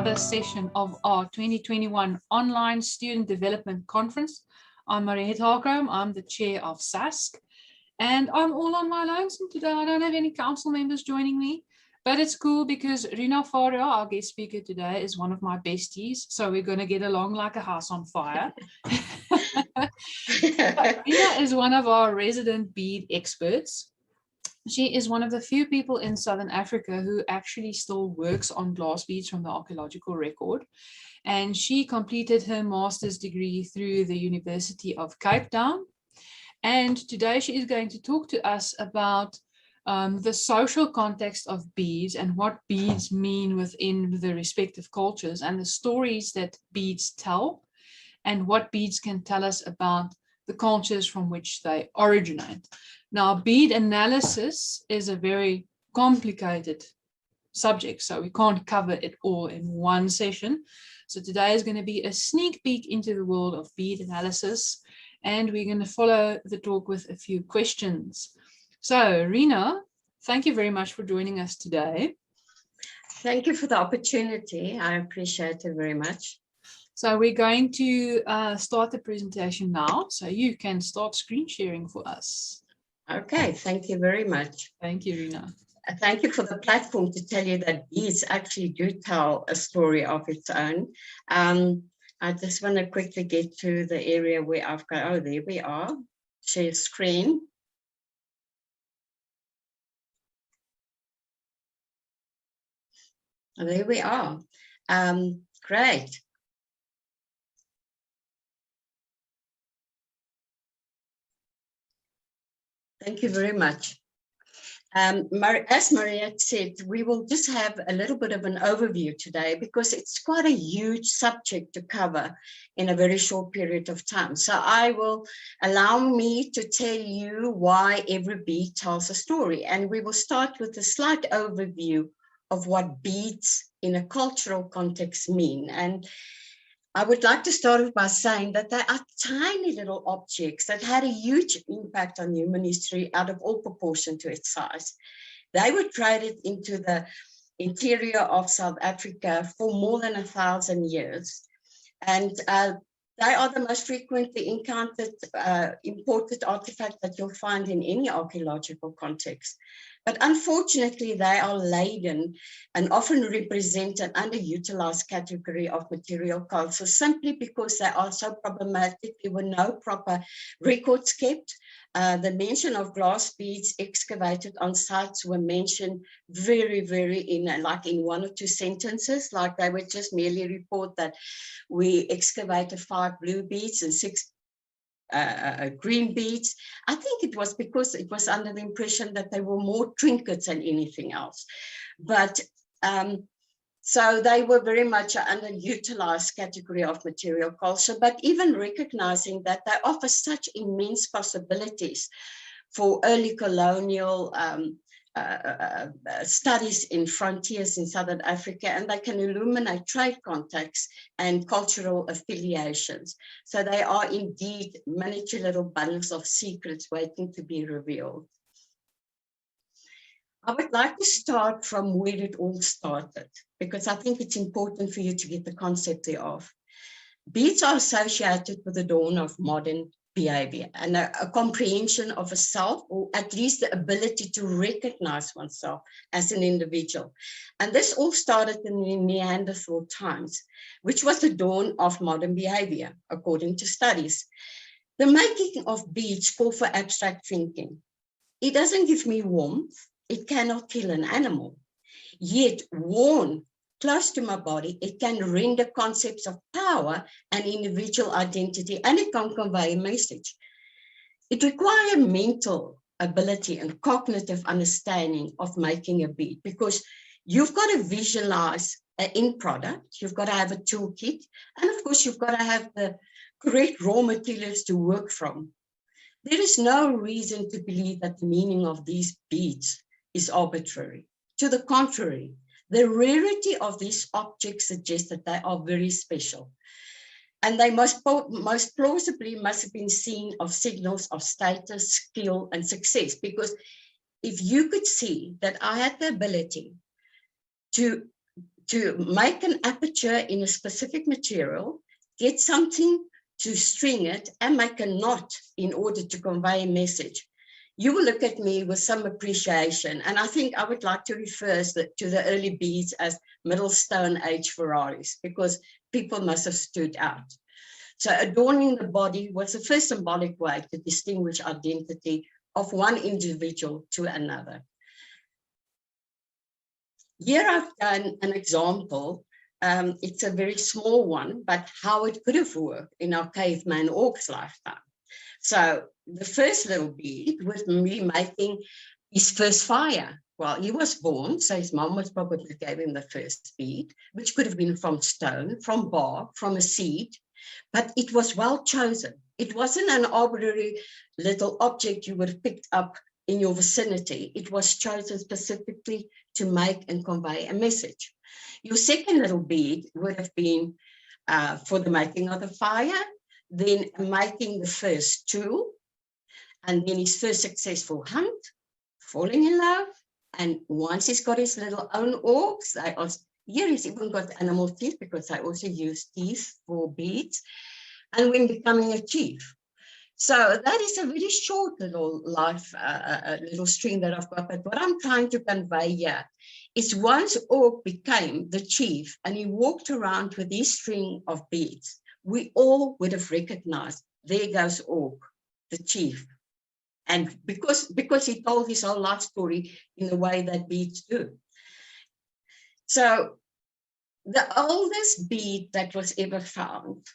another session of our 2021 Online Student Development Conference. I'm Marilee Works. I'm the chair of SASC, and I'm all on my lonesome today. I don't have any council members joining me, but it's cool because Rina Faria, our guest speaker today, is one of my besties, so we're going to get along like a house on fire. Rina is one of our resident bead experts. She is one of the few people in Southern Africa who actually still works on glass beads from the Archaeological Record. And she completed her master's degree through the University of Cape Town. And today she is going to talk to us about the social context of beads and what beads mean within the respective cultures and the stories that beads tell and what beads can tell us about the cultures from which they originate. Now, bead analysis is a very complicated subject, so we can't cover it all in one session. So today is going to be a sneak peek into the world of bead analysis, and we're going to follow the talk with a few questions. So, Rina, thank you very much for joining us today. Thank you for the opportunity. I appreciate it very much. So we're going to start the presentation now, so you can start screen sharing for us. Okay, thank you very much. Thank you, Rina. Thank you for the platform to tell you that beads actually do tell a story of its own. I just want to quickly get to the area where I've got, oh, there we are, share screen. And there we are. Great. Thank you very much. As Maria said, we will just have a little bit of an overview today because it's quite a huge subject to cover in a very short period of time. So I will allow me to tell you why every bead tells a story. And we will start with a slight overview of what beads in a cultural context mean. And I would like to start off by saying that they are tiny little objects that had a huge impact on human history out of all proportion to its size. They were traded into the interior of South Africa for more than 1,000 years. And they are the most frequently encountered imported artifact that you'll find in any archaeological context. But unfortunately, they are laden and often represent an underutilized category of material culture simply because they are so problematic. There were no proper records kept. The mention of glass beads excavated on sites were mentioned very, in one or two sentences, like they would just merely report that we excavated 5 blue beads and 6 green beads. I think it was because it was under the impression that they were more trinkets than anything else. But so they were very much an underutilized category of material culture, but even recognizing that they offer such immense possibilities for early colonial studies in frontiers in Southern Africa, and they can illuminate trade contacts and cultural affiliations. So they are indeed miniature little bundles of secrets waiting to be revealed. I would like to start from where it all started, because I think it's important for you to get the concept thereof. Beads are associated with the dawn of modern behavior and a comprehension of a self, or at least the ability to recognize oneself as an individual. And this all started in the Neanderthal times, which was the dawn of modern behavior, according to studies. The making of beads call for abstract thinking. It doesn't give me warmth. It cannot kill an animal. Yet, worn close to my body, it can render concepts of power and individual identity, and it can convey a message. It requires mental ability and cognitive understanding of making a bead, because you've got to visualize an end product, you've got to have a toolkit, and of course, you've got to have the correct raw materials to work from. There is no reason to believe that the meaning of these beads is arbitrary. To the contrary, the rarity of these objects suggests that they are very special. And they most plausibly must have been seen of signals of status, skill, and success. Because if you could see that I had the ability to to make an aperture in a specific material, get something to string it, and make a knot in order to convey a message. You will look at me with some appreciation, and I think I would like to refer to the early beads as Middle Stone Age Ferraris, because people must have stood out. So adorning the body was the first symbolic way to distinguish identity of one individual to another. Here I've done an example. It's a very small one, but how it could have worked in our caveman Orcs lifetime. So the first little bead was me making his first fire. Well, he was born, so his mom was probably gave him the first bead, which could have been from stone, from bark, from a seed, but it was well chosen. It wasn't an arbitrary little object you would have picked up in your vicinity. It was chosen specifically to make and convey a message. Your second little bead would have been for the making of the fire, then making the first tool, and then his first successful hunt, falling in love, and once he's got his little own orcs, here he's even got animal teeth, because I also use teeth for beads, and when becoming a chief. So that is a very short little life, little string that I've got, but what I'm trying to convey here is once Orc became the chief and he walked around with his string of beads, we all would have recognized, there goes Orc, the chief. And because he told his whole life story in the way that beads do. So the oldest bead that was ever found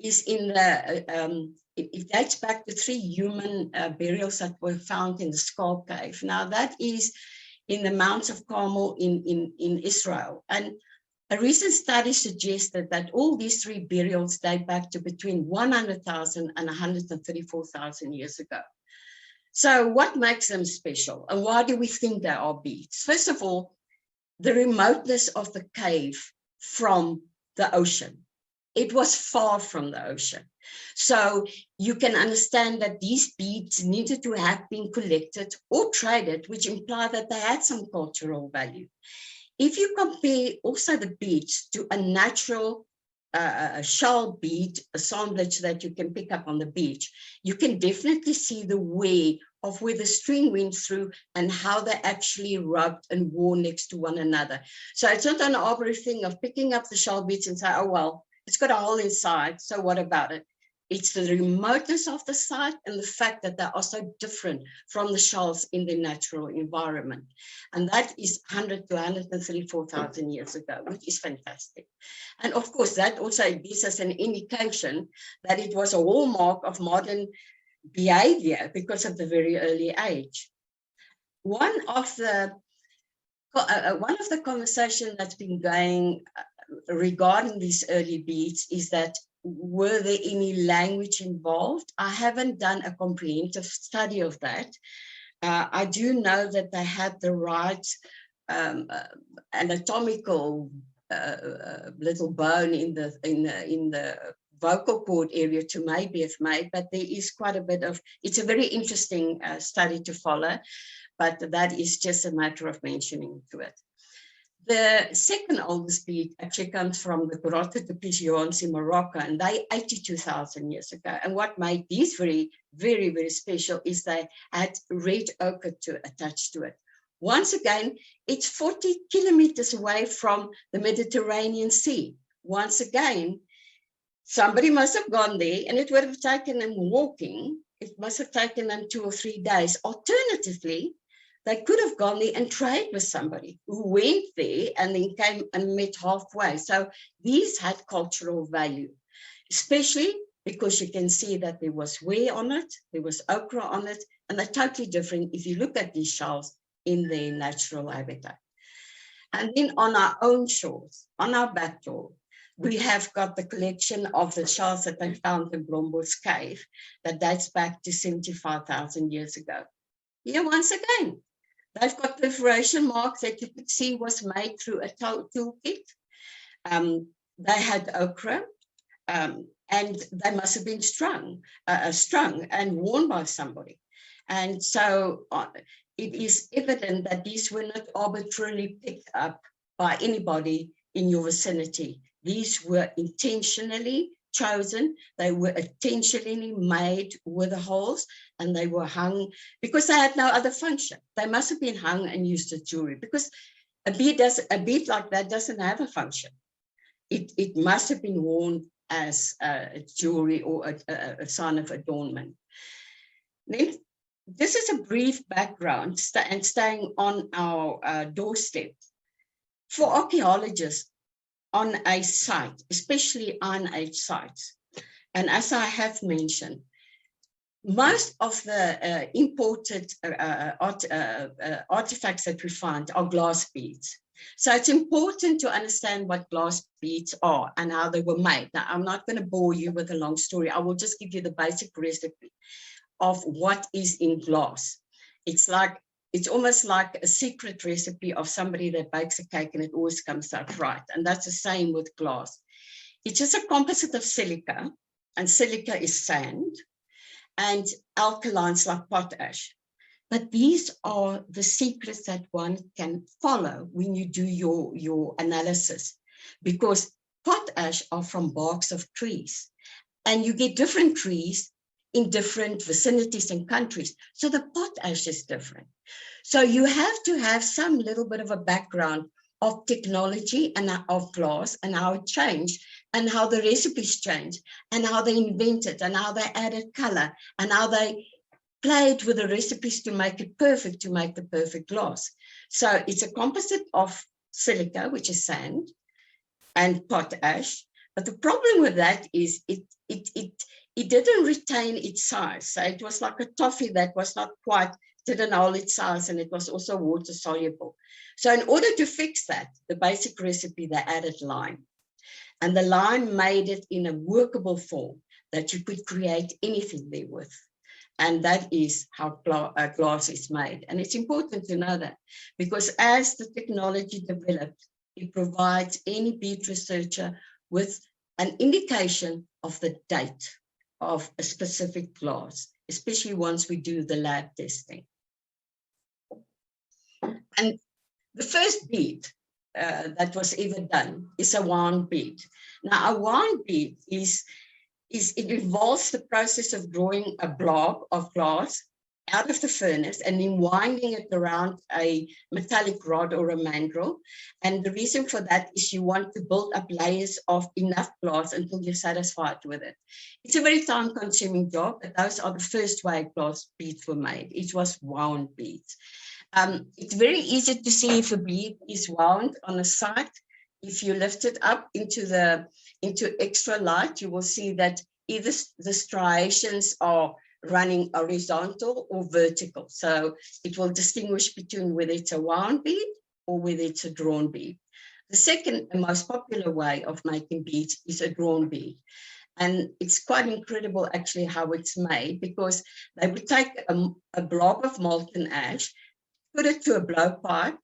is in the, it dates back to 3 human burials that were found in the Skull Cave. Now that is in the Mounts of Carmel in Israel. And a recent study suggested that all these 3 burials date back to between 100,000 and 134,000 years ago. So what makes them special, and why do we think they are beads? First of all, the remoteness of the cave from the ocean. It was far from the ocean. So you can understand that these beads needed to have been collected or traded, which implied that they had some cultural value. If you compare also the beads to a natural shell bead assemblage that you can pick up on the beach, you can definitely see the way of where the string went through and how they actually rubbed and wore next to one another. So it's not an arbitrary thing of picking up the shell beads and say, oh, well, it's got a hole inside, so what about it? It's the remoteness of the site and the fact that they are so different from the shells in the natural environment. And that is 100 to 134,000 years ago, which is fantastic. And of course, that also gives us an indication that it was a hallmark of modern behavior because of the very early age. One of the conversations that's been going regarding these early beads is that, were there any language involved? I haven't done a comprehensive study of that. I do know that they had the right anatomical little bone in the vocal cord area to maybe have made, but there is quite a bit of, it's a very interesting study to follow, but that is just a matter of mentioning to it. The second oldest bead actually comes from the Grotte de Pigeons in Morocco, and they 82,000 years ago. And what made these very, very, very special is they had red ochre attached to it. Once again, it's 40 kilometers away from the Mediterranean Sea. Once again, somebody must have gone there, and it would have taken them walking. It must have taken them 2 or 3 days. Alternatively, they could have gone there and traded with somebody who went there and then came and met halfway. So these had cultural value, especially because you can see that there was ware on it, there was ochre on it, and they're totally different if you look at these shells in their natural habitat. And then on our own shores, on our back door, we have got the collection of the shells that they found in Blombos Cave that dates back to 75,000 years ago. Here, once again, they've got perforation marks that you could see was made through a toolkit. They had ochre, and they must have been strung and worn by somebody. And so it is evident that these were not arbitrarily picked up by anybody in your vicinity. These were intentionally chosen. They were intentionally made with the holes, and they were hung because they had no other function. They must have been hung and used as jewelry, because a bead like that doesn't have a function. It must have been worn as a jewelry or a sign of adornment. Then, this is a brief background and staying on our doorstep. For archaeologists on a site, especially Iron Age sites, and as I have mentioned, most of the imported artifacts that we find are glass beads. So it's important to understand what glass beads are and how they were made. Now, I'm not going to bore you with a long story. I will just give you the basic recipe of what is in glass. It's almost like a secret recipe of somebody that bakes a cake and it always comes out right. And that's the same with glass. It's just a composite of silica, and silica is sand, and alkalines like potash. But these are the secrets that one can follow when you do your analysis, because potash are from barks of trees, and you get different trees in different vicinities and countries. So the potash is different. So you have to have some little bit of a background of technology and of glass and how it changed and how the recipes changed and how they invented and how they added color and how they played with the recipes to make it perfect, to make the perfect glass. So it's a composite of silica, which is sand, and potash. But the problem with that is it didn't retain its size. So it was like a toffee that was not quite, didn't hold its size, and it was also water soluble. So in order to fix that, the basic recipe, they added lime. And the lime made it in a workable form that you could create anything there with. And that is how glass is made. And it's important to know that, because as the technology developed, it provides any bead researcher with an indication of the date of a specific glass, especially once we do the lab testing. And the first bead that was ever done is a wound bead. Now, a wound bead it involves the process of drawing a blob of glass out of the furnace and then winding it around a metallic rod or a mandrel. And the reason for that is you want to build up layers of enough glass until you're satisfied with it. It's a very time-consuming job, but those are the first way glass beads were made. It was wound beads. It's very easy to see if a bead is wound on a site. If you lift it up into extra light, you will see that either the striations are running horizontal or vertical. So it will distinguish between whether it's a wound bead or whether it's a drawn bead. The second and most popular way of making beads is a drawn bead. And it's quite incredible actually how it's made, because they would take a blob of molten ash, put it to a blowpipe,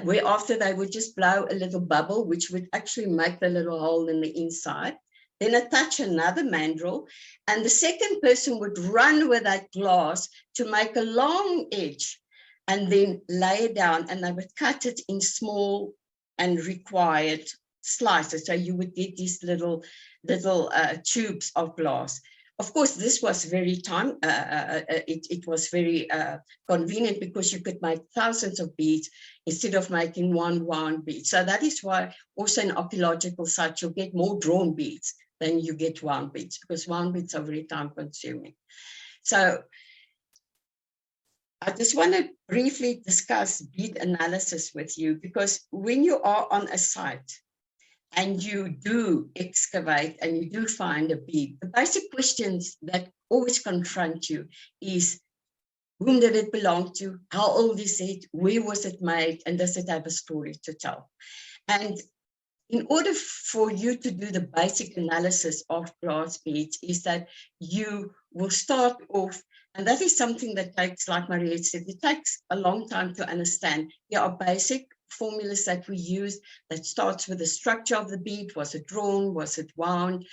whereafter they would just blow a little bubble, which would actually make the little hole in the inside, then attach another mandrel, and the second person would run with that glass to make a long edge and then lay it down, and they would cut it in small and required slices. So you would get these little tubes of glass. Of course, this was very it was very convenient, because you could make thousands of beads instead of making one wound bead. So that is why also in archaeological sites, you'll get more drawn beads than you get wound beads, because wound beads are very time consuming. So I just want to briefly discuss bead analysis with you, because when you are on a site and you do excavate and you do find a bead, the basic questions that always confront you is, whom did it belong to? How old is it? Where was it made? And does it have a story to tell? And in order for you to do the basic analysis of glass beads, is that you will start off, and that is something that takes, like Marilee said, it takes a long time to understand. There are basic formulas that we use that starts with the structure of the bead. Was it drawn? Was it wound?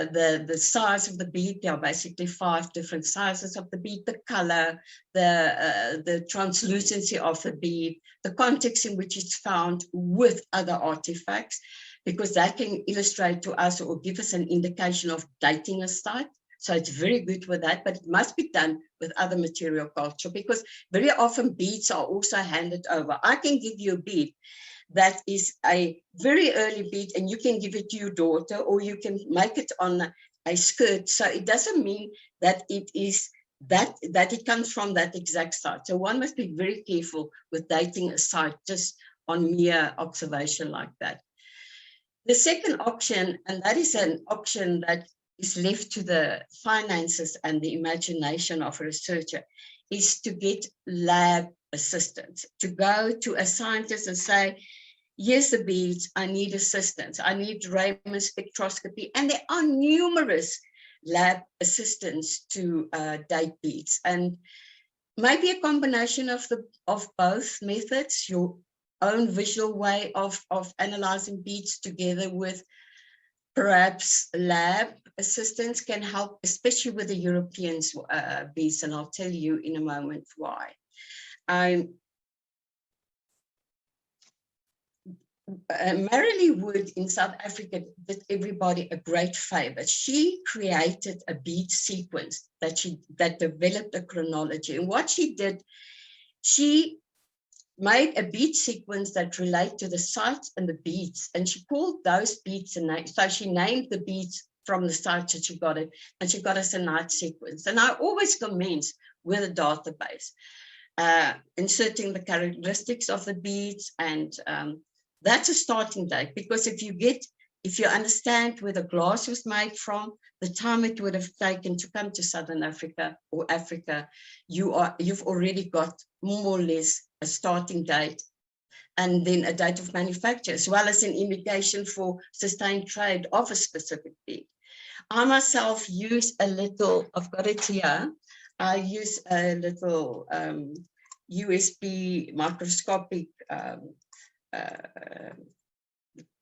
the size of the bead. There are basically 5 different sizes of the bead: the color, the translucency of the bead, the context in which it's found with other artifacts, because that can illustrate to us or give us an indication of dating a site. So it's very good with that, but it must be done with other material culture, because very often beads are also handed over. I can give you a bead that is a very early bead and you can give it to your daughter, or you can make it on a skirt. So it doesn't mean that it is that it comes from that exact site. So one must be very careful with dating a site just on mere observation like that. The second option, and that is an option that is left to the finances and the imagination of a researcher, is to get lab assistance, to go to a scientist and say, here's the beads, I need assistance, I need Raman spectroscopy. And there are numerous lab assistants to date beads, and maybe a combination of both methods, your own visual way of analyzing beads together with perhaps lab assistance can help, especially with the European beads, and I'll tell you in a moment why. Marilee Works in South Africa did everybody a great favor. She created a bead sequence that developed a chronology. And what she did, she made a bead sequence that relate to the sites and the beads, and she called those beads a name. So she named the beads from the sites that she got it, and she got us a night sequence. And I always commence with a database, inserting the characteristics of the beads, and that's a starting date, because if you understand where the glass was made from, the time it would have taken to come to Southern Africa or Africa, you've already got more or less a starting date, and then a date of manufacture, as well as an indication for sustained trade of a specific bead. I myself use a little, I've got it here, I use a little USB microscopic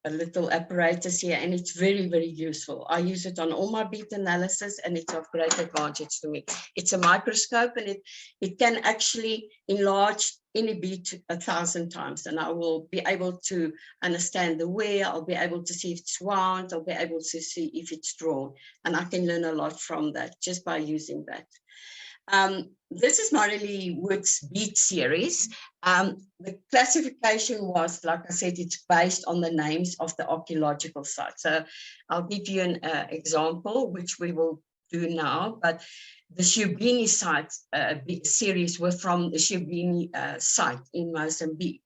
a little apparatus here, and it's very, very useful. I use it on all my bead analysis, and it's of great advantage to me. It's a microscope, and it can actually enlarge any bead 1,000 times, and I will be able to understand the wear. I'll be able to see if it's wound. I'll be able to see if it's drawn, and I can learn a lot from that just by using that. This is Marilee Works' bead series. The classification was, like I said, it's based on the names of the archaeological sites. So I'll give you an example, which we will do now. But the Shubini site series were from the Shubini site in Mozambique.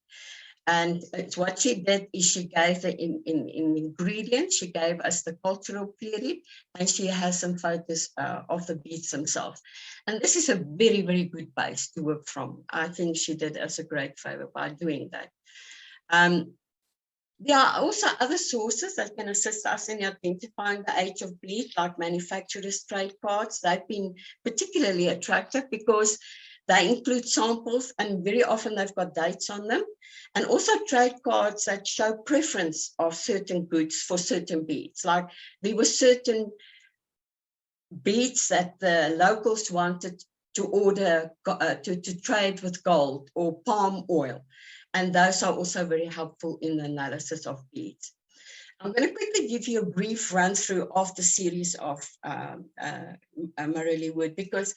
And what she did is she gave the ingredients, she gave us the cultural period, and she has some photos of the beads themselves. And this is a very, very good base to work from. I think she did us a great favor by doing that. There are also other sources that can assist us in identifying the age of bead, like manufacturers' trade cards. They've been particularly attractive because they include samples, and very often they've got dates on them, and also trade cards that show preference of certain goods for certain beads. Like there were certain beads that the locals wanted to order to trade with gold or palm oil, and those are also very helpful in the analysis of beads. I'm going to quickly give you a brief run through of the series of Marilee Works, because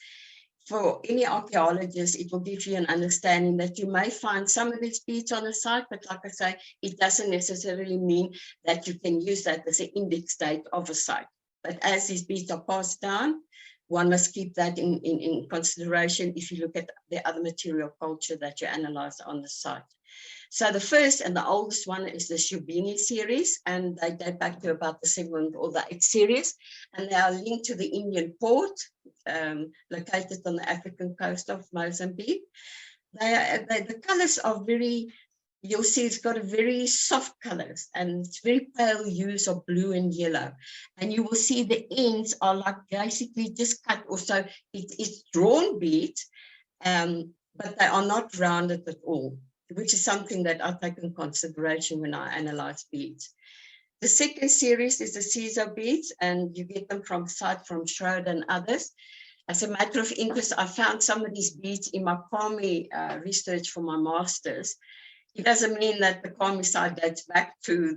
for any archaeologist, it will give you an understanding that you may find some of these beads on the site, but like I say, it doesn't necessarily mean that you can use that as an index date of a site. But as these beads are passed down, one must keep that in consideration if you look at the other material culture that you analyze on the site. So the first and the oldest one is the Shubini series, and they date back to about the 7th or the 8th series, and they are linked to the Indian port, located on the African coast of Mozambique. The colors are very, you'll see it's got a very soft colors, and it's very pale hues of blue and yellow. And you will see the ends are like basically just cut, or so it's drawn beads, but they are not rounded at all, which is something that I take in consideration when I analyze beads. The second series is the Caesar beads, and you get them from Schroeder and others. As a matter of interest, I found some of these beads in my Kami research for my master's. It doesn't mean that the Kami side dates back to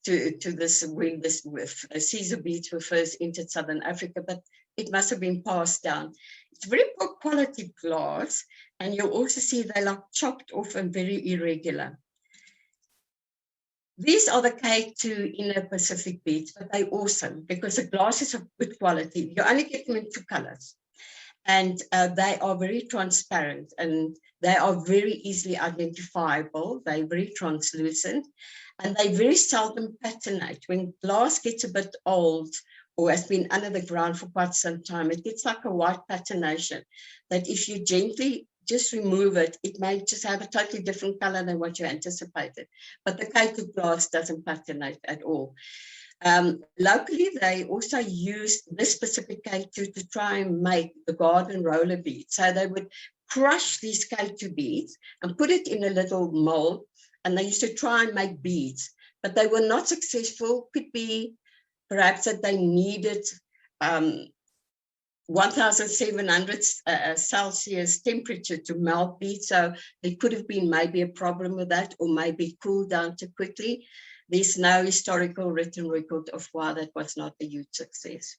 this when this with Caesar beads were first entered Southern Africa, but it must have been passed down. It's very poor quality glass, and you'll also see they're like chopped off and very irregular. These are the Kaitu inner Pacific beads, but they're awesome because the glass is of good quality. You only get them in 2 colors, and they are very transparent, and they are very easily identifiable. They're very translucent, and they very seldom patinate. When glass gets a bit old or has been under the ground for quite some time, it gets like a white patination that if you gently just remove it, it may just have a totally different color than what you anticipated. But the Kaitu glass doesn't patinate at all. Locally, they also used this specific Kaitu to try and make the garden roller beads. So they would crush these Kaitu beads and put it in a little mold, and they used to try and make beads, but they were not successful. Could be perhaps that they needed 1,700 Celsius temperature to melt beads. So there could have been maybe a problem with that, or maybe cooled down too quickly. There's no historical written record of why that was not a huge success.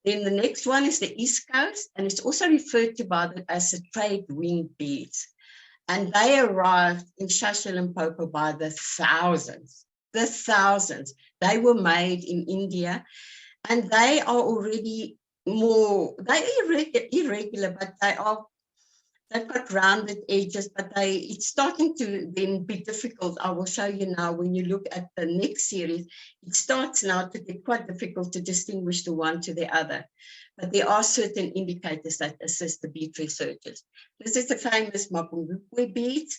Then the next one is the East Coast, and it's also referred to by them as the trade wind beads. And they arrived in Shashalimpopo by the thousands. The thousands. They were made in India, and they are already they're irregular, but they've got rounded edges, but it's starting to then be difficult. I will show you now when you look at the next series, it starts now to be quite difficult to distinguish the one to the other. But there are certain indicators that assist the bead researchers. This is the famous Mapungubwe beads,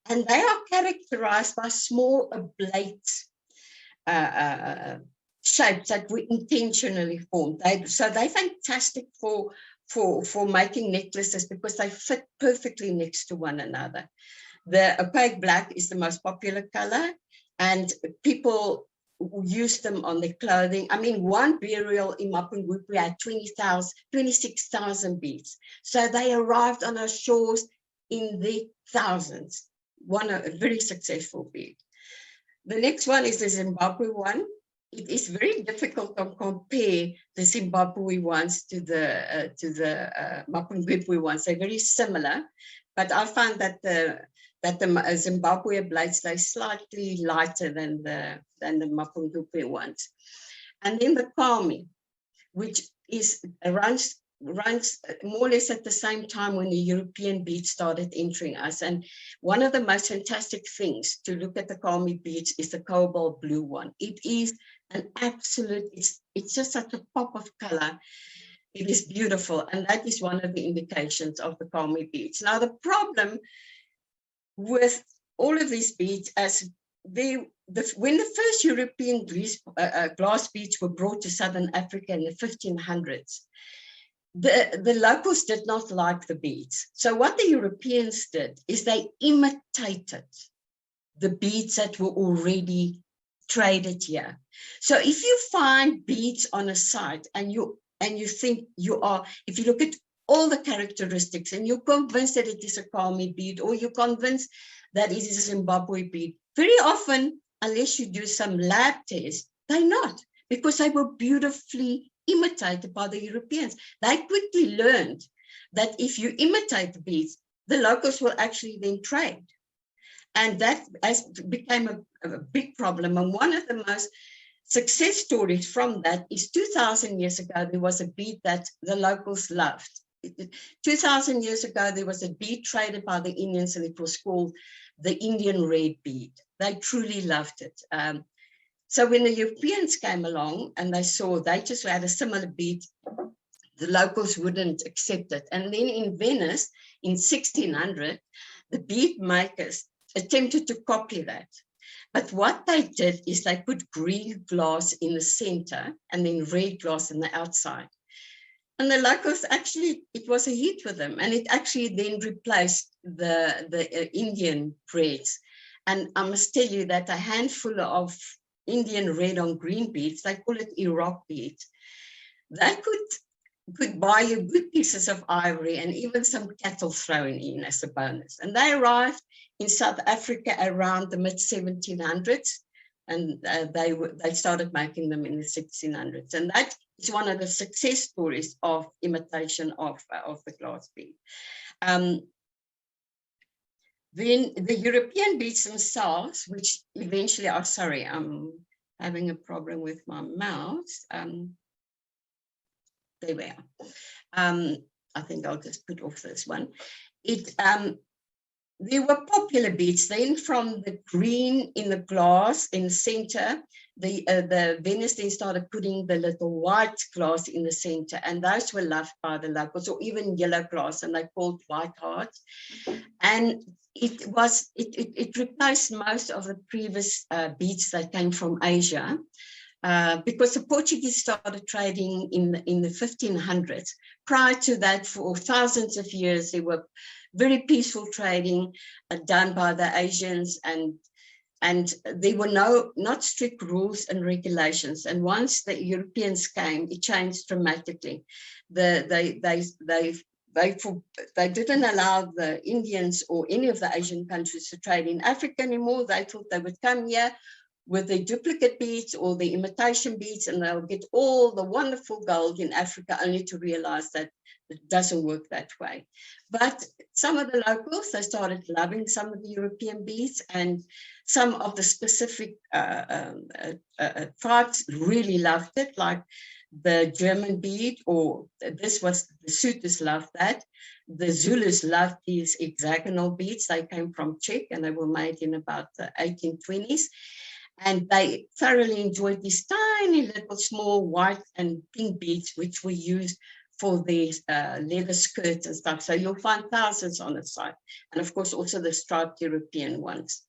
and they are characterized by small oblate shapes that were intentionally formed. So they're fantastic for making necklaces because they fit perfectly next to one another. The opaque black is the most popular color, and people use them on their clothing. I mean, one burial in Mapungubwe had 26,000 beads. So they arrived on our shores in the thousands. A very successful bead. The next one is the Zimbabwe one. It is very difficult to compare the Zimbabwe ones to the Mapungubwe ones. They're very similar, but I found that the Zimbabwe blades, they're slightly lighter than the Mapungubwe ones. And then the Kami, which runs more or less at the same time when the European beads started entering us. And one of the most fantastic things to look at the Kami beads is the cobalt blue one. It is an absolute, it's just such a pop of color. It is beautiful, and that is one of the indications of the Kami beads. Now, the problem with all of these beads, as when the first European glass beads were brought to Southern Africa in the 1500s, the locals did not like the beads. So what the Europeans did is they imitated the beads that were already traded here. So if you find beads on a site and you think if you look at all the characteristics and you're convinced that it is a Kami bead, or you're convinced that it is a Zimbabwe bead, very often, unless you do some lab tests, they're not, because they were beautifully imitated by the Europeans. They quickly learned that if you imitate the beads, the locals will actually then trade. And that became a big problem. And one of the most success stories from that is 2,000 years ago, there was a bead that the locals loved. 2,000 years ago, there was a bead traded by the Indians, and it was called the Indian red bead. They truly loved it. So when the Europeans came along and they just had a similar bead, the locals wouldn't accept it. And then in Venice, in 1600, the bead makers attempted to copy that. But what they did is they put green glass in the center and then red glass on the outside. And the locals actually, it was a hit with them. And it actually then replaced the Indian breeds. And I must tell you that a handful of Indian red on green beads, they call it Iraq beads. They could buy you good pieces of ivory and even some cattle thrown in as a bonus. And they arrived in South Africa around the mid-1700s, and they started making them in the 1600s. And that is one of the success stories of imitation of the glass bead. Then the European beads themselves, which eventually, oh, sorry, I'm having a problem with my mouse. There we are. I think I'll just put off this one. There were popular beads then from the green in the glass in the center. The Venice then started putting the little white glass in the center, and those were loved by the locals, or even yellow glass, and they called white hearts. And it replaced most of the previous beads that came from Asia. Because the Portuguese started trading in the 1500s. Prior to that, for thousands of years, there were very peaceful trading done by the Asians, and there were not strict rules and regulations. And once the Europeans came, it changed dramatically. They didn't allow the Indians or any of the Asian countries to trade in Africa anymore. They thought they would come here with the duplicate beads or the imitation beads, and they'll get all the wonderful gold in Africa, only to realize that it doesn't work that way. But some of the locals, they started loving some of the European beads, and some of the specific tribes really loved it, like the German bead, or this was, the Sothos loved that. The Zulus loved these hexagonal beads. They came from Czech, and they were made in about the 1820s. And they thoroughly enjoyed these tiny little small white and pink beads, which were used for these leather skirts and stuff. So you'll find thousands on the site. And of course, also the striped European ones.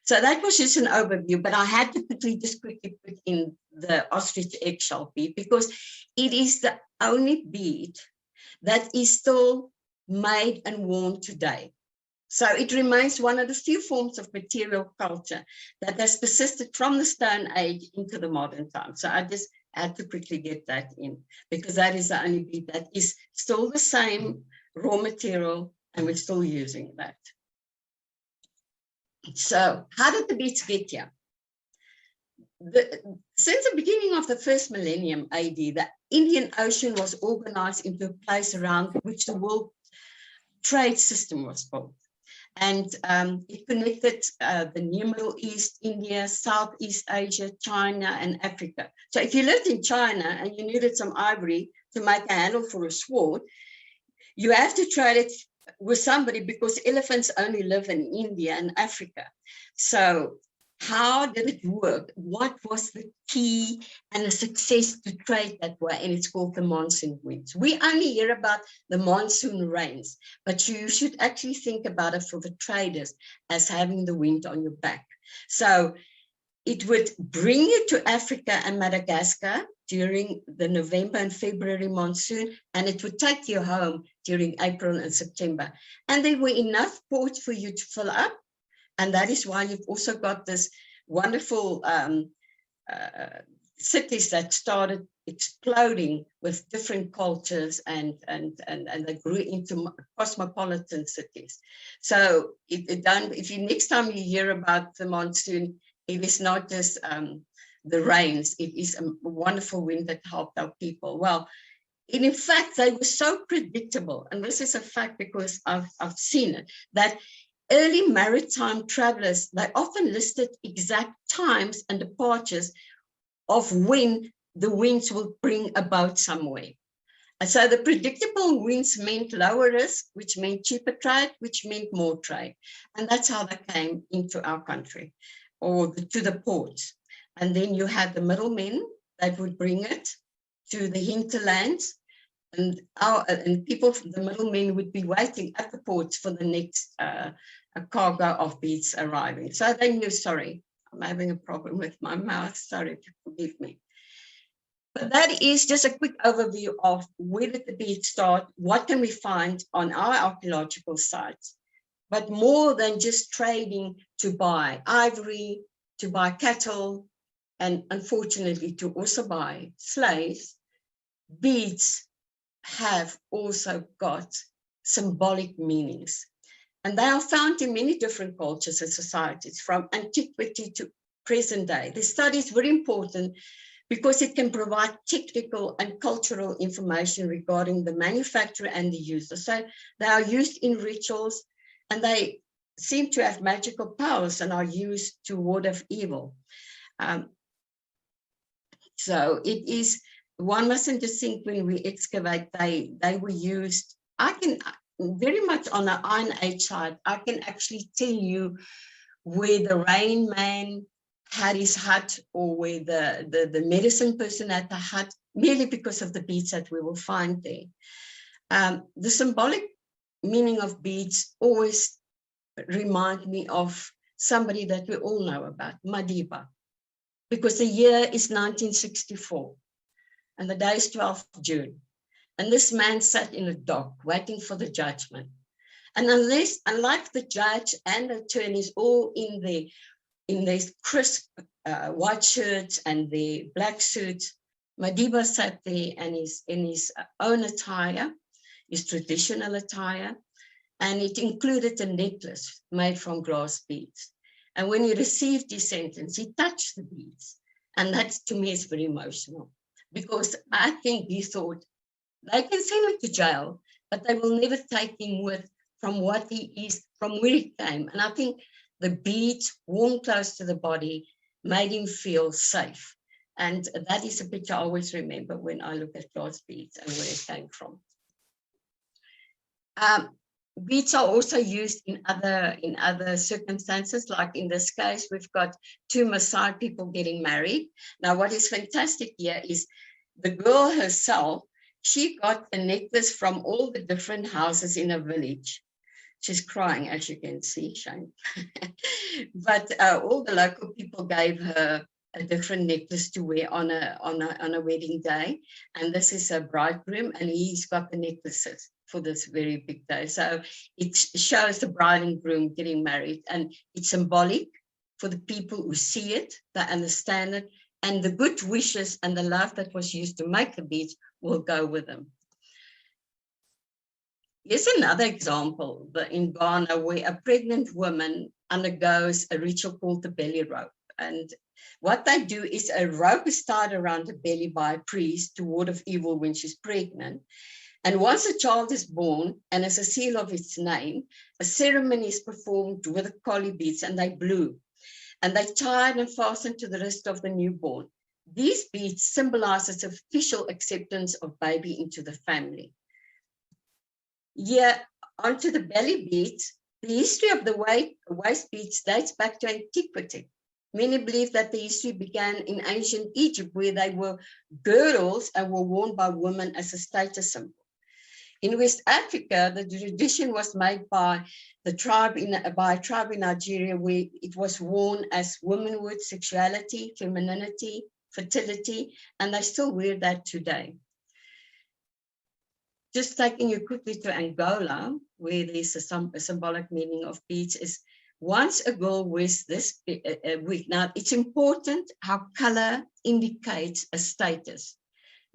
So that was just an overview, but I had to just quickly put in the ostrich eggshell bead, because it is the only bead that is still made and worn today. So it remains one of the few forms of material culture that has persisted from the Stone Age into the modern time. So I just had to quickly get that in, because that is the only bead that is still the same raw material, and we're still using that. So how did the beads get here? Since the beginning of the first millennium AD, the Indian Ocean was organized into a place around which the world trade system was built. And it connected the New Middle East, India, Southeast Asia, China, and Africa. So if you lived in China and you needed some ivory to make a handle for a sword, you have to trade it with somebody, because elephants only live in India and Africa. So how did it work? What was the key and the success to trade that way? And it's called the monsoon winds. We only hear about the monsoon rains, but you should actually think about it for the traders as having the wind on your back. So it would bring you to Africa and Madagascar during the November and February monsoon, and it would take you home during April and September. And there were enough ports for you to fill up. And that is why you've also got this wonderful cities that started exploding with different cultures, and they grew into cosmopolitan cities. So if you next time you hear about the monsoon, it is not just the rains, it is a wonderful wind that helped our people. Well, in fact, they were so predictable, and this is a fact because I've seen it, that early maritime travelers, they often listed exact times and departures of when the winds will bring a boat somewhere. And so the predictable winds meant lower risk, which meant cheaper trade, which meant more trade. And that's how they came into our country, or to the ports. And then you had the middlemen that would bring it to the hinterlands, and people, the middlemen, would be waiting at the ports for the next cargo of beads arriving. So they knew, sorry, I'm having a problem with my mouse, sorry, forgive me. But that is just a quick overview of where did the beads start, what can we find on our archaeological sites. But more than just trading to buy ivory, to buy cattle, and unfortunately to also buy slaves, beads have also got symbolic meanings. And they are found in many different cultures and societies from antiquity to present day. This study is very important because it can provide technical and cultural information regarding the manufacturer and the user. So they are used in rituals, and they seem to have magical powers and are used to ward off evil. So it is, one mustn't just think when we excavate, they were used. I can very much on the Iron Age side, I can actually tell you where the Rain Man had his hut, or where the medicine person had the hut, merely because of the beads that we will find there. The symbolic meaning of beads always remind me of somebody that we all know about, Madiba, because the year is 1964 and the day is 12th June. And this man sat in a dock waiting for the judgment. And unlike the judge and the attorneys all in their crisp white shirts and their black suits, Madiba sat there and in his own attire, his traditional attire, and it included a necklace made from glass beads. And when he received his sentence, he touched the beads. And that, to me, is very emotional, because I think he thought they can send him to jail, but they will never take him with from what he is, from where he came. And I think the beads worn close to the body made him feel safe. And that is a picture I always remember when I look at glass beads and where it came from. Beads are also used in other circumstances, like in this case, we've got two Maasai people getting married. Now, what is fantastic here is the girl herself, she got a necklace from all the different houses in a village. She's crying, as you can see, Shane. But all the local people gave her a different necklace to wear on a wedding day. And this is a bridegroom, and he's got the necklaces for this very big day. So it shows the bride and groom getting married, and it's symbolic for the people who see it, they understand it, and the good wishes and the love that was used to make the beads will go with them. Here's another example in Ghana where a pregnant woman undergoes a ritual called the belly rope. And what they do is a rope is tied around the belly by a priest to ward off evil when she's pregnant. And once a child is born, and as a seal of its name, a ceremony is performed with the collie beads, and they blew. And they tied and fastened to the wrist of the newborn. These beads symbolize its official acceptance of baby into the family. Yeah, onto the belly beads, the history of the waist beads dates back to antiquity. Many believe that the history began in ancient Egypt, where they were girdles and were worn by women as a status symbol. In West Africa, the tradition was made by a tribe in Nigeria, where it was worn as womanhood, sexuality, femininity, fertility, and they still wear that today. Just taking you quickly to Angola, where there's a symbolic meaning of beads, is once a girl wears this wig. Now, it's important how color indicates a status.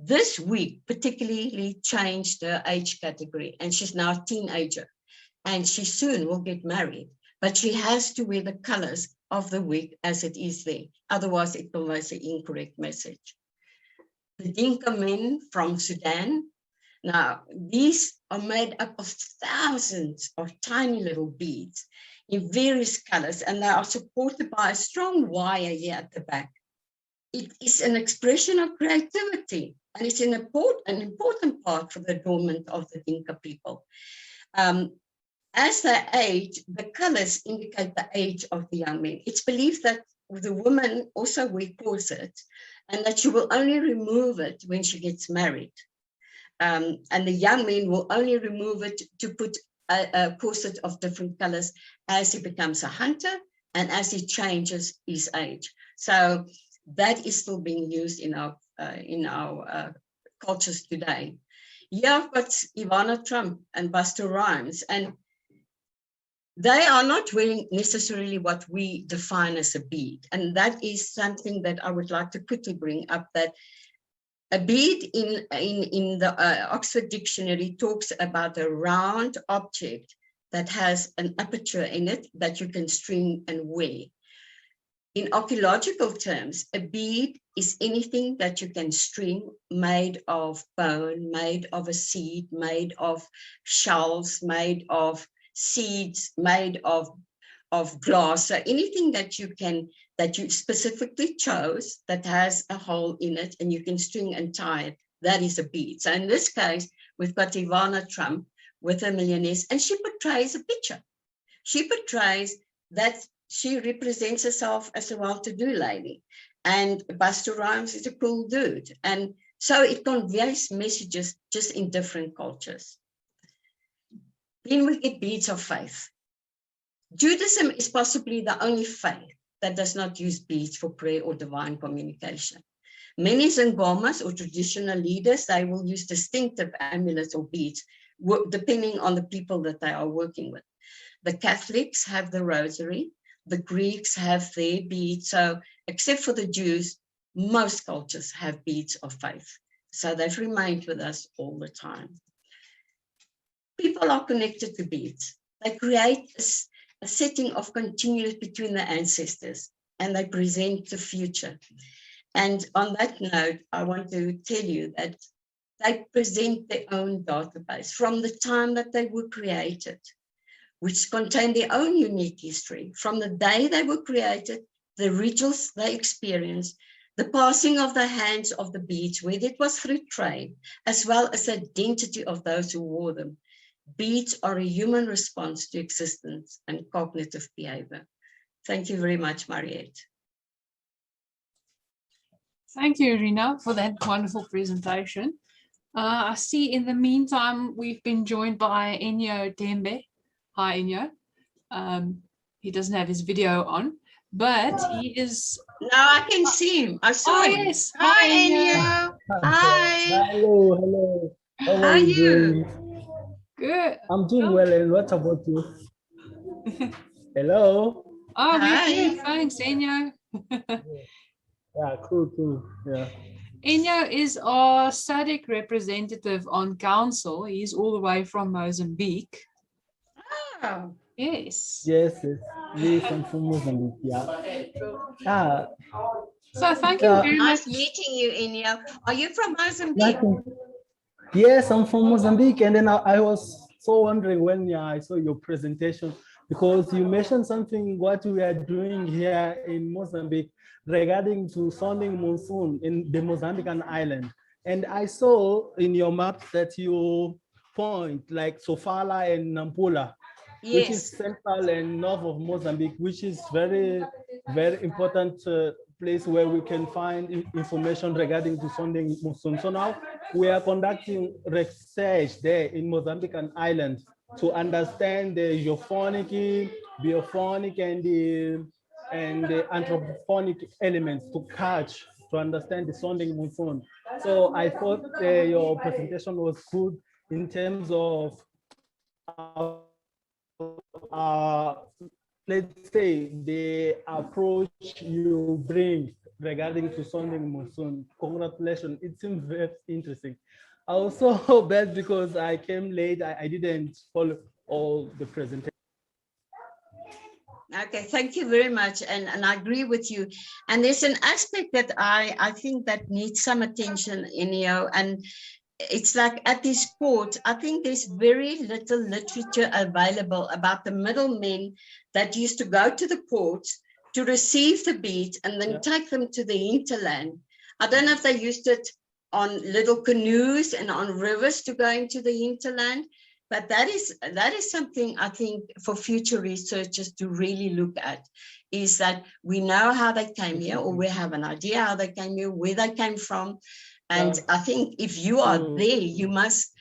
This week particularly changed her age category, and she's now a teenager, and she soon will get married, but she has to wear the colors of the wig as it is there. Otherwise, it conveys an incorrect message. The Dinka men from Sudan, now these are made up of thousands of tiny little beads in various colors, and they are supported by a strong wire here at the back. It is an expression of creativity, and it's an important part for the adornment of the Dinka people. As they age, the colors indicate the age of the young men. It's believed that the woman also wears corsets, and that she will only remove it when she gets married. And the young men will only remove it to put a corset of different colors as he becomes a hunter and as he changes his age. So that is still being used in our cultures today. Yeah, I've got Ivana Trump and Buster Rhymes, and they are not wearing necessarily what we define as a bead. And that is something that I would like to quickly bring up, that a bead in the Oxford Dictionary talks about a round object that has an aperture in it that you can string and wear. In archaeological terms, a bead is anything that you can string, made of bone, made of a seed, made of shells, made of seeds, made of glass. So anything that you specifically chose that has a hole in it and you can string and tie it, that is a bead. So in this case, we've got Ivana Trump with a millionaires, and she portrays a picture. She portrays that she represents herself as a well-to-do lady, and Buster Rhymes is a cool dude. And so it conveys messages just in different cultures. Then we get beads of faith. Judaism is possibly the only faith that does not use beads for prayer or divine communication. Many Zangomas or traditional leaders, they will use distinctive amulets or beads, depending on the people that they are working with. The Catholics have the rosary, the Greeks have their beads. So except for the Jews, most cultures have beads of faith. So they've remained with us all the time. People are connected to beads. They create a setting of continuity between the ancestors, and they present the future. And on that note, I want to tell you that they present their own database from the time that they were created, which contain their own unique history, from the day they were created, the rituals they experienced, the passing of the hands of the beads, whether it was through trade, as well as the identity of those who wore them. Beads are a human response to existence and cognitive behavior. Thank you very much, Mariette. Thank you, Irina, for that wonderful presentation. I see in the meantime, we've been joined by Enyo Dembe. Hi, Enyo. He doesn't have his video on, but he is... No, I can see him. I saw him. Yes. Hi, Enyo. Hi. Hello, hello. How are you? Doing? Good. I'm doing well, and what about you? Hello. Oh, Hi. we're good. Thanks, Enyo. Yeah, cool. Yeah. Enyo is our SADC representative on council. He's all the way from Mozambique. Oh. Yes. Yes. I'm from Mozambique. Yeah. So thank you very Nice much. meeting you, Enyo. Are you from Mozambique? Yes, I'm from Mozambique, and then I was so wondering when I saw your presentation, because you mentioned something what we are doing here in Mozambique regarding to sounding monsoon in the Mozambican island. And I saw in your map that you point like Sofala and Nampula, Yes. which is central and north of Mozambique, which is very, very important place where we can find information regarding to sounding monsoon. So now we are conducting research there in Mozambican island to understand the geophonic, biophonic, and the anthropophonic elements to understand the sounding monsoon. So I thought your presentation was good in terms of let's say the approach you bring regarding to sounding monsoon. Congratulations, it seems very interesting. I also bad because I came late. I didn't follow all the presentation. Okay, thank you very much. And I agree with you. And there's an aspect that I think that needs some attention, Enyo, and it's like at this court, I think there's very little literature available about the middlemen that used to go to the courts to receive the beads and then take them to the hinterland. I don't know if they used it on little canoes and on rivers to go into the hinterland, but that is something I think for future researchers to really look at, is that we know how they came here, or we have an idea how they came here, where they came from. And I think if you are there, you must,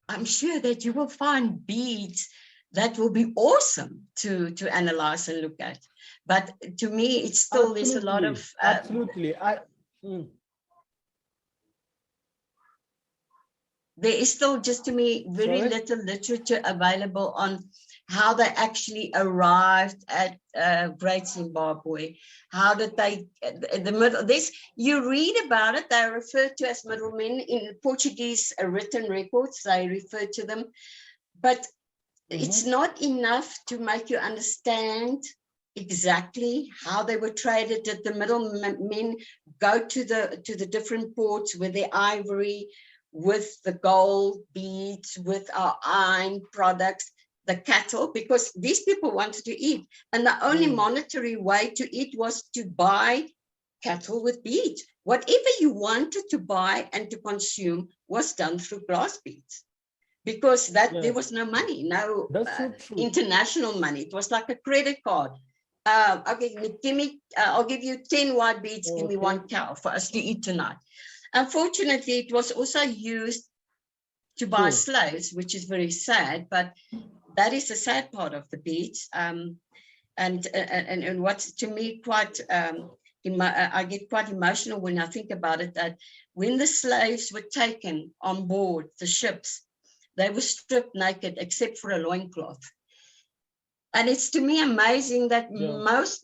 I'm sure that you will find beads that will be awesome to analyze and look at. But to me, it's still, there's a lot of... there is still, just to me, very Sorry? little literature available on how they actually arrived at Great Zimbabwe. How did they, the middle, this, you read about it, they're referred to as middlemen in Portuguese written records, they refer to them, but it's not enough to make you understand exactly how they were traded. Did the middlemen go to the different ports with their ivory, with the gold beads, with our iron products, the cattle, because these people wanted to eat, and the only monetary way to eat was to buy cattle with beads. Whatever you wanted to buy and to consume was done through glass beads, because there was no money, no international money. It was like a credit card. Okay, give me, I'll give you 10 white beads, give me 1 cow for us to eat tonight. Unfortunately, it was also used to buy slaves, which is very sad, but that is the sad part of the beads. And what's to me quite, I get quite emotional when I think about it, that when the slaves were taken on board the ships, they were stripped naked except for a loincloth. And it's to me amazing that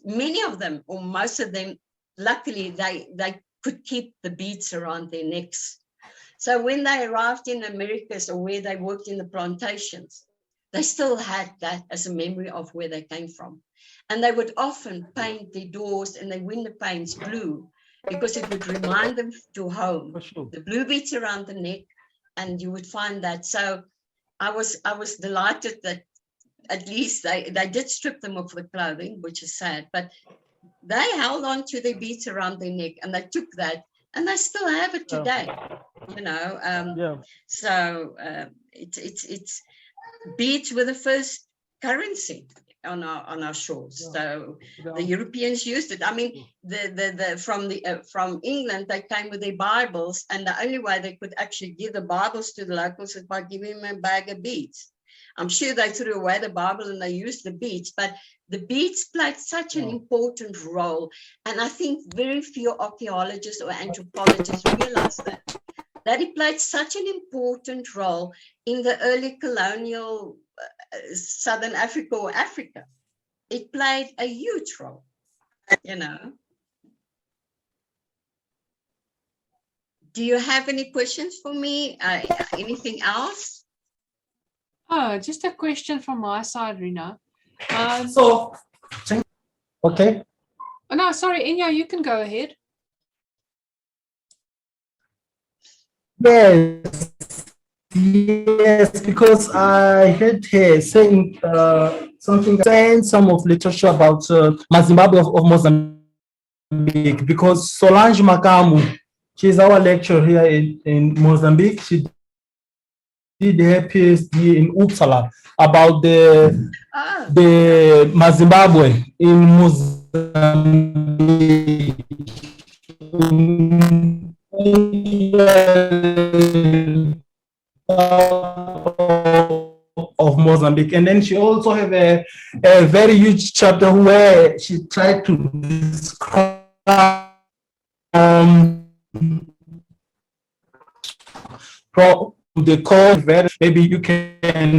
many of them, or most of them, luckily they could keep the beads around their necks. So when they arrived in Americas, or where they worked in the plantations, they still had that as a memory of where they came from. And they would often paint their doors and their window panes blue, because it would remind them to home. The blue beads around the neck, and you would find that. So I was delighted that at least they did strip them of the clothing, which is sad, but they held on to their beads around their neck, and they took that, and they still have it today. You know, so it's beads were the first currency on our shores. So the Europeans used it. I mean, from England, they came with their Bibles, and the only way they could actually give the Bibles to the locals is by giving them a bag of beads. I'm sure they threw away the Bible and they used the beads, but the beads played such an important role. And I think very few archaeologists or anthropologists realize that it played such an important role in the early colonial Southern Africa or Africa. It played a huge role, you know. Do you have any questions for me? Anything else? Oh, just a question from my side, Rina. Okay. Oh, no, sorry, Inya, you can go ahead. Yes, because I heard her saying something, saying some of literature about Zimbabwe of Mozambique, because Solange Makamu, she's our lecturer here in Mozambique. She did her PhD in Uppsala about the Zimbabwe in Mozambique. Of Mozambique, and then she also have a very huge chapter where she tried to describe the core. Maybe you can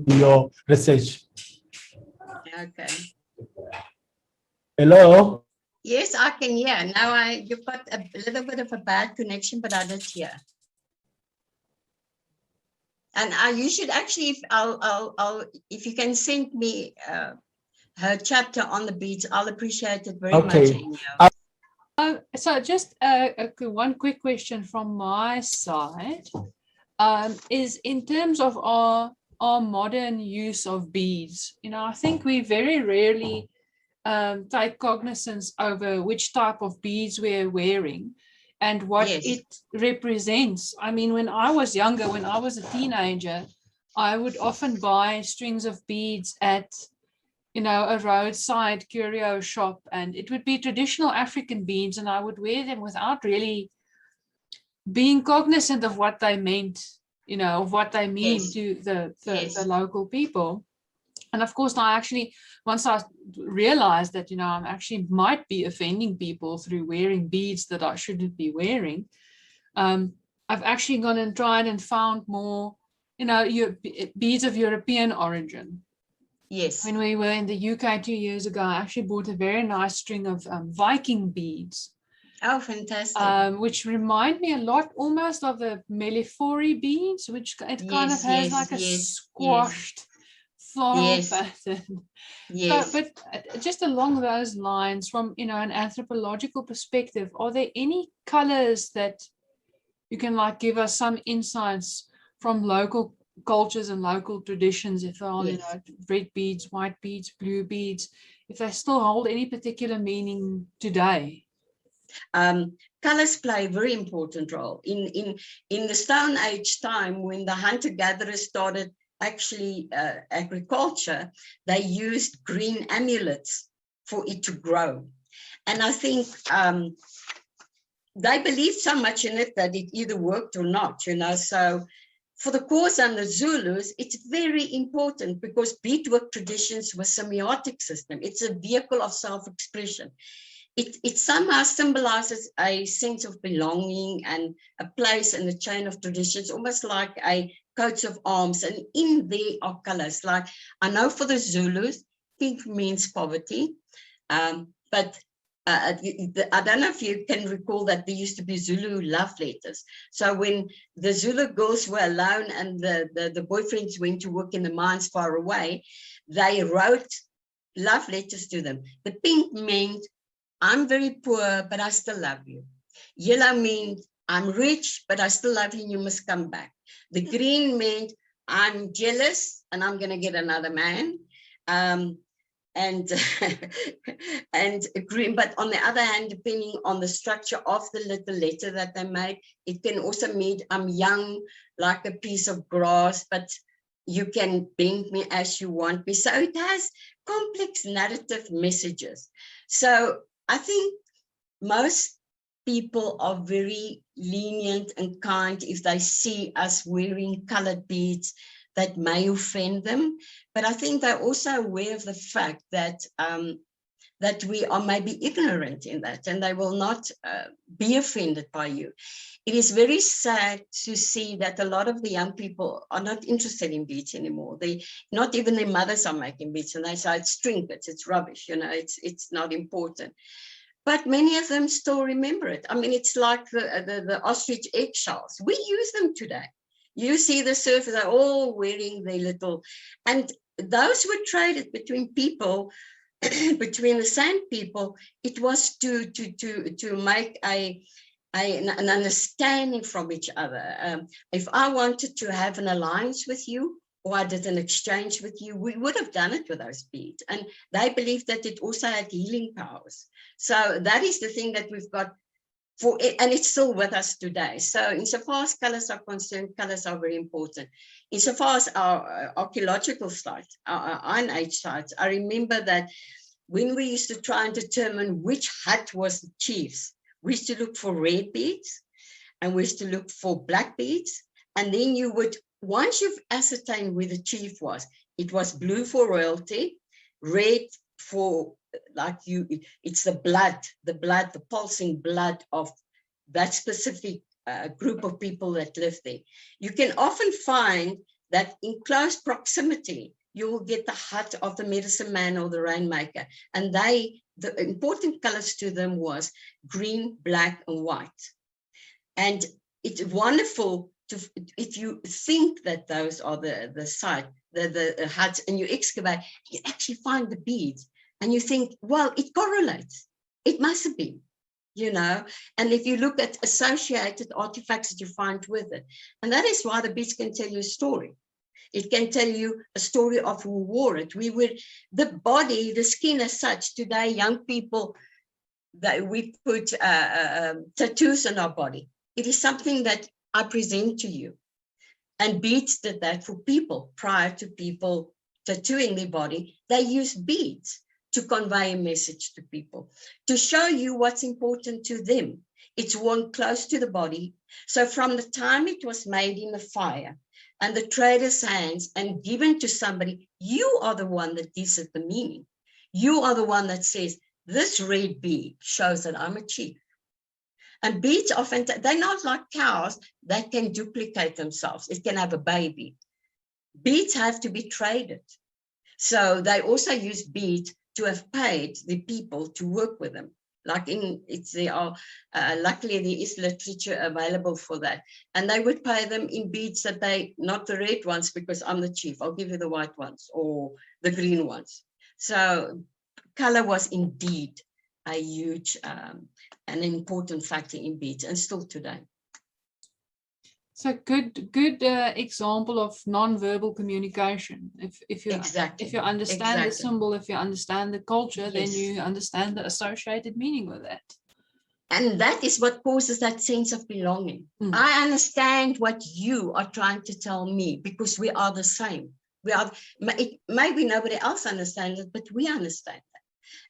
do your research. Okay. Hello. Yes, I can hear. Now you've got a little bit of a bad connection, but I did hear. And you should actually, if you can send me her chapter on the beads, I'll appreciate it very much. So just one quick question from my side is in terms of our modern use of beads. You know, I think we very rarely take cognizance over which type of beads we're wearing and what it represents. I mean, when I was younger, when I was a teenager, I would often buy strings of beads at, you know, a roadside curio shop, and it would be traditional African beads, and I would wear them without really being cognizant of what they meant, you know, of what they mean to the local people. And of course, I actually, once I realized that, you know, I actually might be offending people through wearing beads that I shouldn't be wearing, I've actually gone and tried and found more, you know, beads of European origin. Yes. When we were in the UK 2 years ago, I actually bought a very nice string of Viking beads. Oh, fantastic. Which remind me a lot almost of the Melifori beads, which it kind of has like a squashed floral pattern. Yes. So, but just along those lines, from, you know, an anthropological perspective, are there any colors that you can like give us some insights from local cultures and local traditions, if they are, you know, red beads, white beads, blue beads, if they still hold any particular meaning today? Colors play a very important role. In the Stone Age time, when the hunter-gatherers started actually agriculture, they used green amulets for it to grow. And I think they believed so much in it that it either worked or not, you know. So for the Xhosa and the Zulus, it's very important because beadwork traditions were a semiotic system. It's a vehicle of self-expression. It somehow symbolizes a sense of belonging and a place in the chain of traditions, almost like a coat of arms. And in there are colors. Like I know for the Zulus, pink means poverty, but I don't know if you can recall that there used to be Zulu love letters. So when the Zulu girls were alone and the boyfriends went to work in the mines far away, they wrote love letters to them. The pink meant, I'm very poor, but I still love you. Yellow meant, I'm rich, but I still love you and you must come back. The green meant, I'm jealous and I'm going to get another man. And green, but on the other hand, depending on the structure of the little letter that they made, it can also mean I'm young, like a piece of grass, but you can bend me as you want me. So it has complex narrative messages. So I think most people are very lenient and kind if they see us wearing colored beads that may offend them. But I think they're also aware of the fact that that we are maybe ignorant in that, and they will not be offended by you. It is very sad to see that a lot of the young people are not interested in beads anymore. Not even their mothers are making beads, and they say it's trinkets, it's rubbish, you know, it's not important. But many of them still remember it. I mean, it's like the ostrich egg shells. We use them today. You see the surfers, they're all wearing their little, and those were traded between people, between the sand people. It was to make an understanding from each other. If I wanted to have an alliance with you, or I did an exchange with you, we would have done it with those beads. And they believed that it also had healing powers. So that is the thing that we've got for it, and it's still with us today. So insofar as colors are concerned, colors are very important. Insofar as our archaeological sites, our Iron Age sites, I remember that when we used to try and determine which hut was the chief's, we used to look for red beads and we used to look for black beads. And then you would, once you've ascertained where the chief was, it was blue for royalty, red for like you, it's the pulsing blood of that specific group of people that live there. You can often find that in close proximity, you will get the hut of the medicine man or the rainmaker. And the important colors to them was green, black, and white. And it's wonderful if you think that those are the site, the huts, and you excavate, you actually find the beads. And you think, well, it correlates. It must have been, you know. And if you look at associated artifacts that you find with it, and that is why the beads can tell you a story. It can tell you a story of who wore it. The body, the skin as such, today, young people, that we put tattoos on our body. It is something that I present to you. And Beets did that for people. Prior to people tattooing their body, they used beads to convey a message to people, to show you what's important to them. It's worn close to the body. So from the time it was made in the fire and the trader's hands and given to somebody, you are the one that gives it the meaning. You are the one that says, this red bead shows that I'm a chief. And beets often, they're not like cows that can duplicate themselves. It can have a baby. Beets have to be traded. So they also use beet to have paid the people to work with them. Like there are, luckily there is literature available for that. And they would pay them in beads that not the red ones, because I'm the chief, I'll give you the white ones or the green ones. So color was indeed a huge, an important factor in beads, and still today. So good example of non-verbal communication. If you understand the symbol, if you understand the culture, then you understand the associated meaning with that. And that is what causes that sense of belonging. I understand what you are trying to tell me, because we are the same. Maybe nobody else understands it, but we understand that.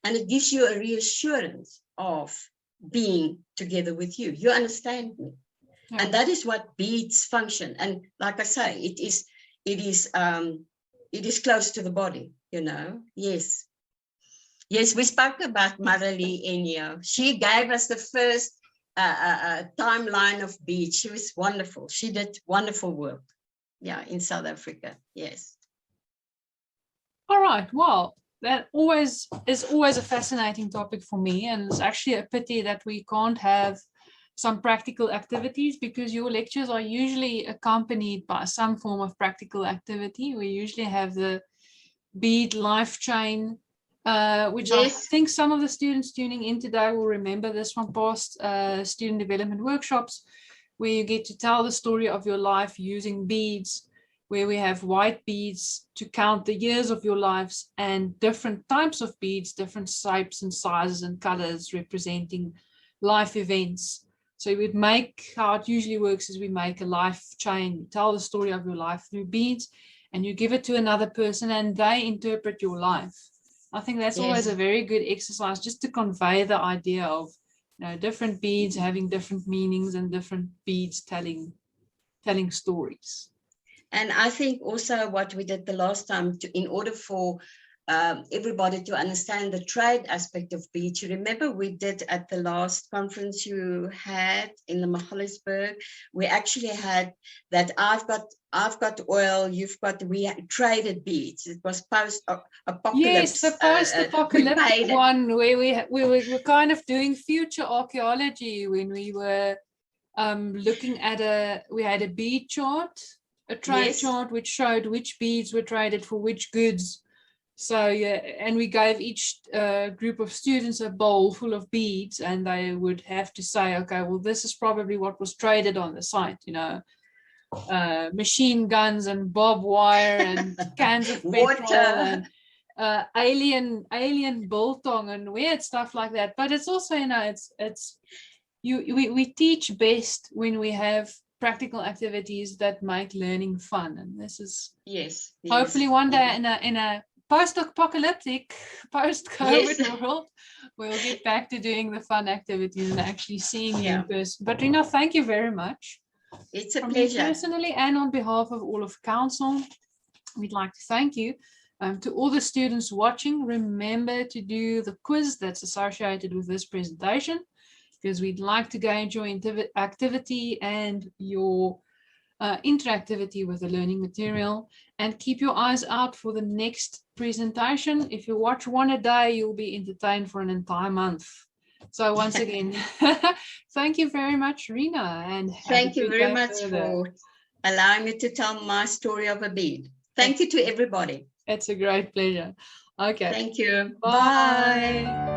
And it gives you a reassurance of being together with you. You understand me. And that is what beads function. And like I say, it is close to the body, you know. Yes. Yes, we spoke about Marilee Enyo. She gave us the first timeline of beads. She was wonderful. She did wonderful work. Yeah, in South Africa. Yes. All right. Well, that is always a fascinating topic for me. And it's actually a pity that we can't have some practical activities, because your lectures are usually accompanied by some form of practical activity. We usually have the bead life chain, which I think some of the students tuning in today will remember this from past student development workshops, where you get to tell the story of your life using beads, where we have white beads to count the years of your lives, and different types of beads, different shapes and sizes and colors representing life events. So how it usually works is we make a life chain, you tell the story of your life through beads, and you give it to another person and they interpret your life. I think that's always a very good exercise, just to convey the idea of, you know, different beads having different meanings and different beads telling stories. And I think also what we did the last time, in order for everybody to understand the trade aspect of beads. You remember we did at the last conference you had in the Magaliesburg, we actually had that I've got oil, we traded beads. It was post-apocalypse. Yes, the post-apocalyptic one, where we were kind of doing future archaeology, when we were looking at we had a bead chart, a trade chart, which showed which beads were traded for which goods. So yeah, and we gave each group of students a bowl full of beads, and they would have to say, okay, well, this is probably what was traded on the site, you know, machine guns and barbed wire and cans of petrol and alien biltong and weird stuff like that. But it's also, you know, we teach best when we have practical activities that make learning fun, and this is hopefully one day in a post-apocalyptic, post-COVID world, we'll get back to doing the fun activities and actually seeing you in person. But Rina, thank you very much. It's a From pleasure. me personally, and on behalf of all of Council, we'd like to thank you. To all the students watching, remember to do the quiz that's associated with this presentation, because we'd like to gauge your activity and your interactivity with the learning material, and keep your eyes out for the next presentation. If you watch one a day, you'll be entertained for an entire month. So once again, thank you very much, Rina, and thank you very much for allowing me to tell my story of a bead. Thank you to everybody. It's a great pleasure. Okay. Thank you. Bye.